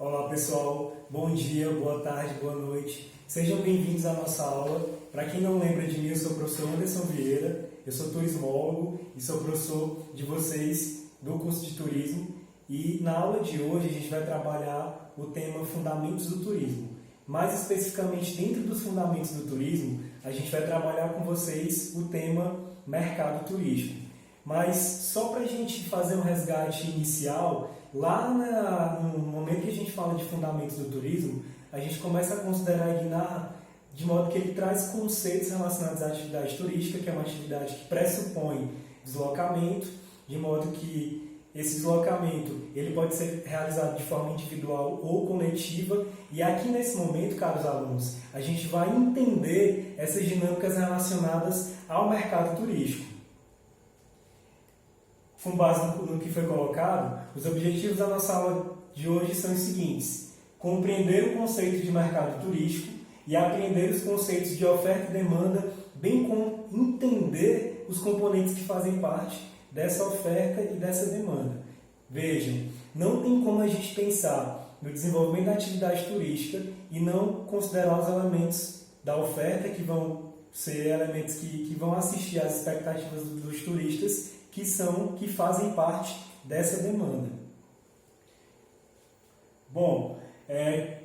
Olá pessoal, bom dia, boa tarde, boa noite. Sejam bem-vindos à nossa aula. Para quem não lembra de mim, eu sou o professor Anderson Vieira, eu sou turismólogo e sou professor de vocês do curso de turismo. E na aula de hoje a gente vai trabalhar o tema Fundamentos do Turismo. Mais especificamente dentro dos Fundamentos do Turismo, a gente vai trabalhar com vocês o tema Mercado Turístico. Mas só para a gente fazer um resgate inicial, lá no momento que a gente fala de fundamentos do turismo, a gente começa a considerar a Guinar de modo que ele traz conceitos relacionados à atividade turística, que é uma atividade que pressupõe deslocamento, de modo que esse deslocamento ele pode ser realizado de forma individual ou coletiva. E aqui nesse momento, caros alunos, a gente vai entender essas dinâmicas relacionadas ao mercado turístico. Com base no que foi colocado, os objetivos da nossa aula de hoje são os seguintes: compreender o conceito de mercado turístico e aprender os conceitos de oferta e demanda, bem como entender os componentes que fazem parte dessa oferta e dessa demanda. Vejam, não tem como a gente pensar no desenvolvimento da atividade turística e não considerar os elementos da oferta que vão ser elementos que vão assistir às expectativas dos turistas, que fazem parte dessa demanda. Bom,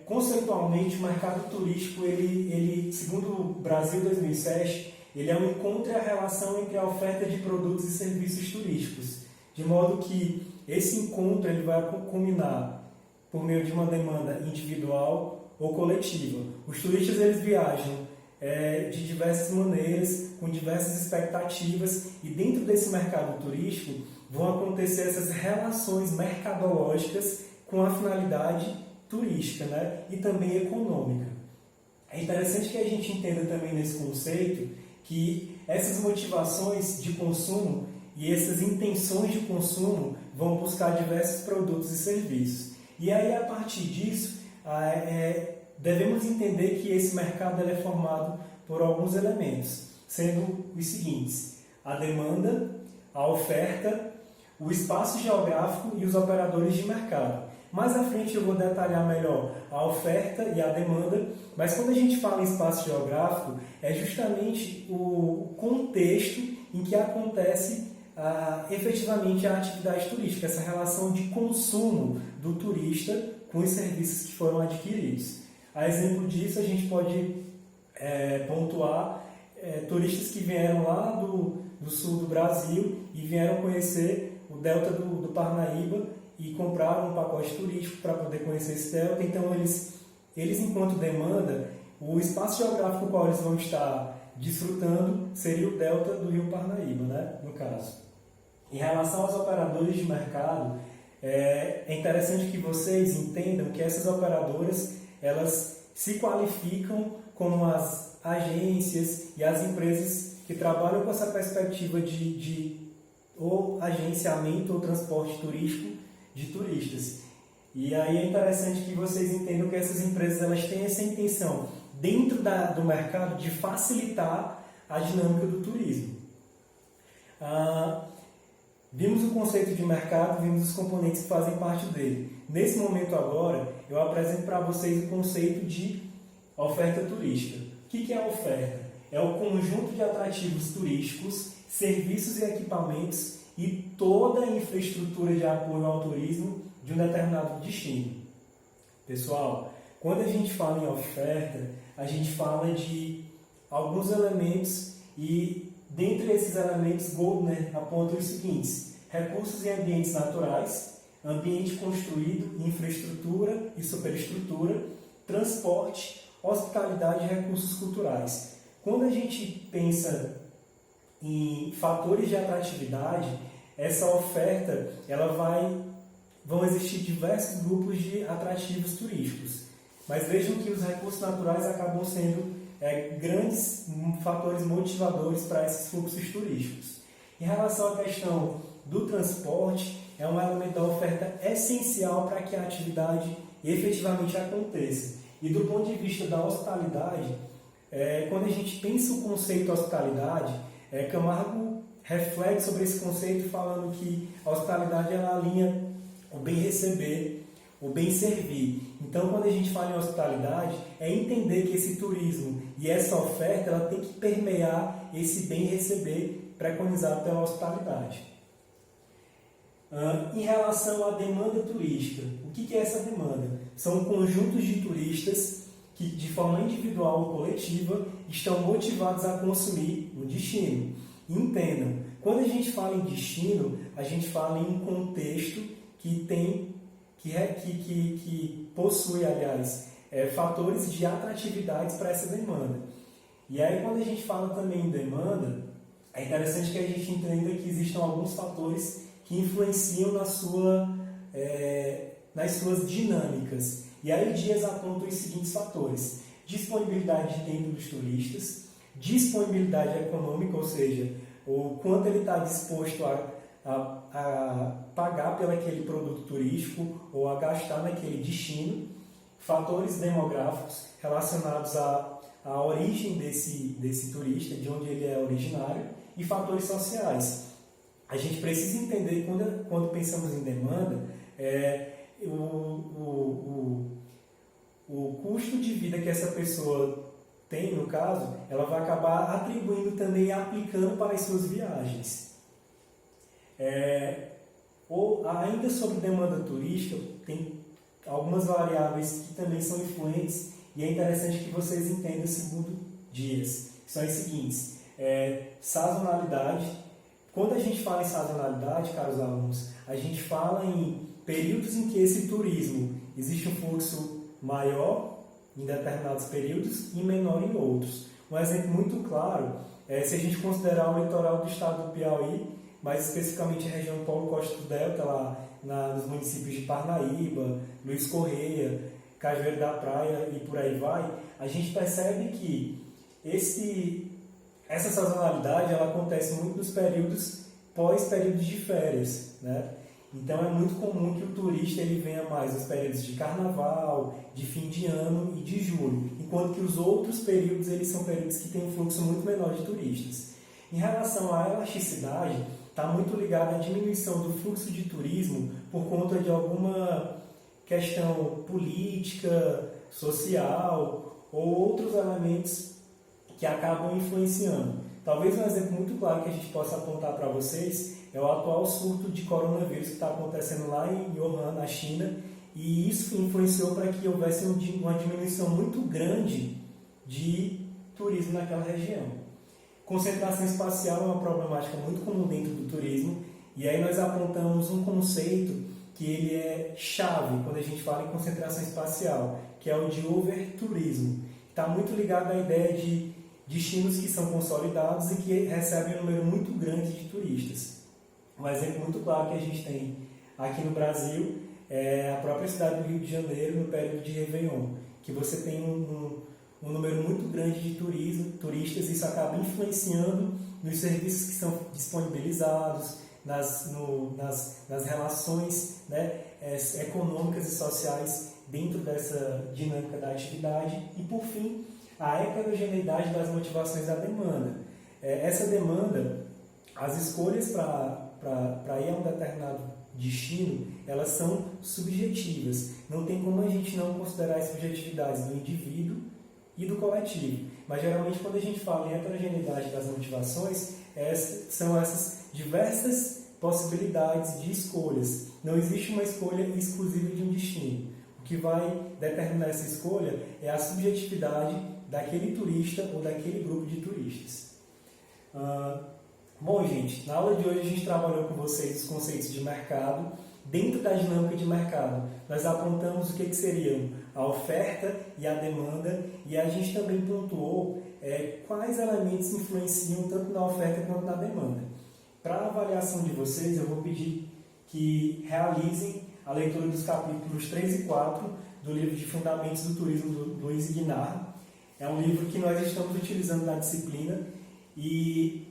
conceitualmente o mercado turístico, ele segundo o Brasil 2007, ele é um encontro e a relação entre a oferta de produtos e serviços turísticos, de modo que esse encontro ele vai culminar por meio de uma demanda individual ou coletiva. Os turistas eles viajam de diversas maneiras, com diversas expectativas, e dentro desse mercado turístico vão acontecer essas relações mercadológicas com a finalidade turística, né? E também econômica. É interessante que a gente entenda também nesse conceito que essas motivações de consumo e essas intenções de consumo vão buscar diversos produtos e serviços. E aí, a partir disso, devemos entender que esse mercado é formado por alguns elementos, sendo os seguintes: a demanda, a oferta, o espaço geográfico e os operadores de mercado. Mais à frente eu vou detalhar melhor a oferta e a demanda, mas quando a gente fala em espaço geográfico, é justamente o contexto em que acontece efetivamente a atividade turística, essa relação de consumo do turista com os serviços que foram adquiridos. A exemplo disso, a gente pode pontuar turistas que vieram lá do sul do Brasil e vieram conhecer o delta do Parnaíba e compraram um pacote turístico para poder conhecer esse delta. Então, eles enquanto demanda, o espaço geográfico qual eles vão estar desfrutando seria o delta do rio Parnaíba, né, no caso. Em relação aos operadores de mercado, é interessante que vocês entendam que essas operadoras elas se qualificam como as agências e as empresas que trabalham com essa perspectiva de ou agenciamento ou transporte turístico de turistas. E aí é interessante que vocês entendam que essas empresas elas têm essa intenção dentro do mercado de facilitar a dinâmica do turismo. Vimos o conceito de mercado, vimos os componentes que fazem parte dele. Nesse momento agora, eu apresento para vocês o conceito de oferta turística. O que é a oferta? É o conjunto de atrativos turísticos, serviços e equipamentos e toda a infraestrutura de apoio ao turismo de um determinado destino. Pessoal, quando a gente fala em oferta, a gente fala de alguns elementos e dentre esses elementos, Goldner aponta os seguintes: recursos e ambientes naturais, ambiente construído, infraestrutura e superestrutura, transporte, hospitalidade e recursos culturais. Quando a gente pensa em fatores de atratividade, essa oferta vão existir diversos grupos de atrativos turísticos. Mas vejam que os recursos naturais acabam sendo grandes fatores motivadores para esses fluxos turísticos. Em relação à questão do transporte, é um elemento da oferta essencial para que a atividade efetivamente aconteça. E do ponto de vista da hospitalidade, quando a gente pensa o conceito hospitalidade, Camargo reflete sobre esse conceito falando que a hospitalidade ela alinha o bem receber, o bem servir. Então, quando a gente fala em hospitalidade, é entender que esse turismo e essa oferta ela tem que permear esse bem receber preconizado pela hospitalidade. Em relação à demanda turística, o que é essa demanda? São conjuntos de turistas que, de forma individual ou coletiva, estão motivados a consumir no destino. E entendam, quando a gente fala em destino, a gente fala em um contexto que possui, aliás, fatores de atratividades para essa demanda. E aí, quando a gente fala também em demanda, é interessante que a gente entenda que existem alguns fatores que influenciam nas suas dinâmicas. E aí Dias aponta os seguintes fatores: disponibilidade de tempo dos turistas, disponibilidade econômica, ou seja, o quanto ele está disposto a pagar pelo aquele produto turístico ou a gastar naquele destino, fatores demográficos relacionados à origem desse turista, de onde ele é originário, e fatores sociais. A gente precisa entender, quando pensamos em demanda, o custo de vida que essa pessoa tem, no caso, ela vai acabar atribuindo também e aplicando para as suas viagens. Ou ainda sobre demanda turística, tem algumas variáveis que também são influentes e é interessante que vocês entendam segundo Dias, que são as seguintes: sazonalidade. Quando a gente fala em sazonalidade, caros alunos, a gente fala em períodos em que esse turismo existe um fluxo maior em determinados períodos e menor em outros. Um exemplo muito claro é se a gente considerar o litoral do estado do Piauí, mais especificamente a região Polo Costa do Delta, lá nos municípios de Parnaíba, Luiz Correia, Cajueiro da Praia e por aí vai, a gente percebe que essa sazonalidade ela acontece muito nos períodos pós-períodos de férias, né? Então é muito comum que o turista ele venha mais nos períodos de carnaval, de fim de ano e de julho, enquanto que os outros períodos eles são períodos que têm um fluxo muito menor de turistas. Em relação à elasticidade, está muito ligado à diminuição do fluxo de turismo por conta de alguma questão política, social ou outros elementos que acabam influenciando. Talvez um exemplo muito claro que a gente possa apontar para vocês é o atual surto de coronavírus que está acontecendo lá em Wuhan, na China, e isso influenciou para que houvesse uma diminuição muito grande de turismo naquela região. Concentração espacial é uma problemática muito comum dentro do turismo, e aí nós apontamos um conceito que ele é chave quando a gente fala em concentração espacial, que é o de overturismo. Está muito ligado à ideia de destinos que são consolidados e que recebem um número muito grande de turistas. Um exemplo muito claro que a gente tem aqui no Brasil é a própria cidade do Rio de Janeiro no período de Réveillon, que você tem um número muito grande de turistas, e isso acaba influenciando nos serviços que são disponibilizados, nas relações, né, econômicas e sociais dentro dessa dinâmica da atividade. E, por fim, a heterogeneidade das motivações da demanda. Essa demanda, as escolhas para ir a um determinado destino, elas são subjetivas. Não tem como a gente não considerar as subjetividades do indivíduo e do coletivo. Mas, geralmente, quando a gente fala em heterogeneidade das motivações, são essas diversas possibilidades de escolhas. Não existe uma escolha exclusiva de um destino. O que vai determinar essa escolha é a subjetividade daquele turista ou daquele grupo de turistas. Bom, gente, na aula de hoje a gente trabalhou com vocês os conceitos de mercado. Dentro da dinâmica de mercado, nós apontamos o que seriam a oferta e a demanda, e a gente também pontuou quais elementos influenciam tanto na oferta quanto na demanda. Para a avaliação de vocês, eu vou pedir que realizem a leitura dos capítulos 3 e 4 do livro de Fundamentos do Turismo do Luiz Guinard. É um livro que nós estamos utilizando na disciplina, e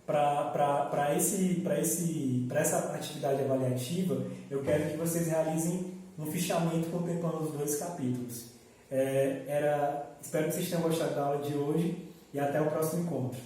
para essa atividade avaliativa, eu quero que vocês realizem um fichamento contemplando os 2 capítulos. Espero que vocês tenham gostado da aula de hoje e até o próximo encontro.